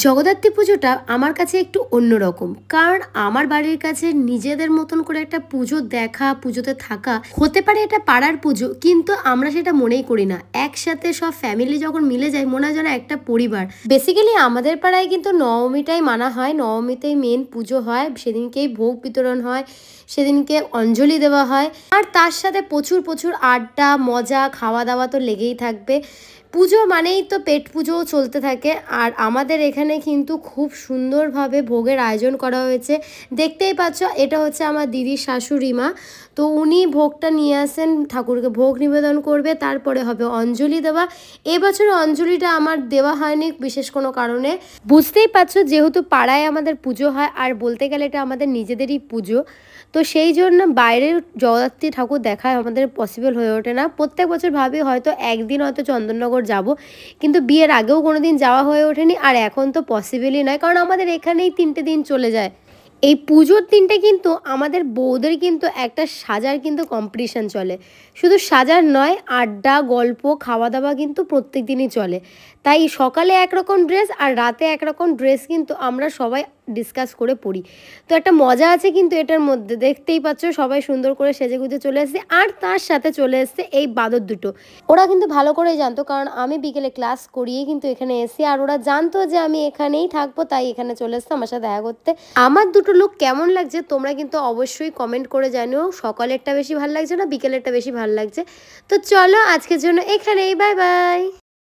জগদ্ধাত্রী পুজোটা আমার কাছে একটু অন্যরকম, কারণ আমার বাড়ির কাছে নিজেদের মতন করে একটা পুজো দেখা, পুজোতে থাকা হতে পারে। এটা পাড়ার পুজো, কিন্তু আমরা সেটা মনেই করি না। একসাথে সব ফ্যামিলি যখন মিলে যায় মনে হয় যেন একটা পরিবার। বেসিক্যালি আমাদের পাড়ায় কিন্তু নবমীটাই মানা হয়, নবমীতেই মেন পুজো হয়, সেদিনকেই ভোগ বিতরণ হয়, সেদিনকে অঞ্জলি দেওয়া হয়, আর তার সাথে প্রচুর প্রচুর আড্ডা মজা খাওয়া দাওয়া তো লেগেই থাকবে। পুজো মানেই তো পেট পুজোও চলতে থাকে। আর আমাদের এখানে কিন্তু খুব সুন্দরভাবে ভোগের আয়োজন করা হয়েছে, দেখতেই পাচ্ছ। এটা হচ্ছে আমার দিদির শাশুড়ি মা, তো উনি ভোগটা নিয়ে আসেন, ঠাকুরকে ভোগ নিবেদন করবে, তারপরে হবে অঞ্জলি দেওয়া। এবছর অঞ্জলিটা আমার দেওয়া হয়নি বিশেষ কোনো কারণে, বুঝতেই পারছো, যেহেতু পাড়ায় আমাদের পুজো হয়, আর বলতে গেলে এটা আমাদের নিজেদেরই পুজো, তো সেই জন্য বাইরের জগদ্ধাত্রী ঠাকুর দেখা আমাদের পসিবল হয়ে ওঠে না। প্রত্যেক বছর ভাবি হয়তো একদিন হয়তো চন্দননগর যাব, কিন্তু বিয়ের আগেও কোনো দিন যাওয়া হয়ে ওঠেনি, আর এখন তো পসিবলই নয়, কারণ আমাদের এখানেই 3টে দিন চলে যায়। এই পুজোর দিনটা কিন্তু আমাদের বউদের কিন্তু একটা সাজার কিন্তু কম্পিটিশান চলে। শুধু সাজার নয়, আড্ডা গল্প খাওয়া দাওয়া কিন্তু প্রত্যেক দিনই চলে। তাই সকালে একরকম ড্রেস আর রাতে একরকম ড্রেস কিন্তু আমরা সবাই ডিসকাস করে পড়ি। তো একটা মজা আছে কিন্তু এটার মধ্যে, দেখতেই পাচ্ছ সবাই সুন্দর করে সেজেগুজে চলে এসেছে, আর তার সাথে চলে এসছে এই বাদর দুটো। ওরা কিন্তু ভালো করেই জানতো, কারণ আমি বিকেলে ক্লাস করিয়েই কিন্তু এখানে এসি, আর ওরা জানতো যে আমি এখানেই থাকবো, তাই এখানে চলে এসছে আমার সাথে দেখা করতে। আমার দুটো লুক কেমন লাগছে তোমরা কিন্তু অবশ্যই কমেন্ট করে জানিও, সকালেরটা বেশি ভালো লাগছে না বিকেলেরটা বেশি ভালো লাগছে। তো চলো আজকের জন্য এখানেই, বাই বাই।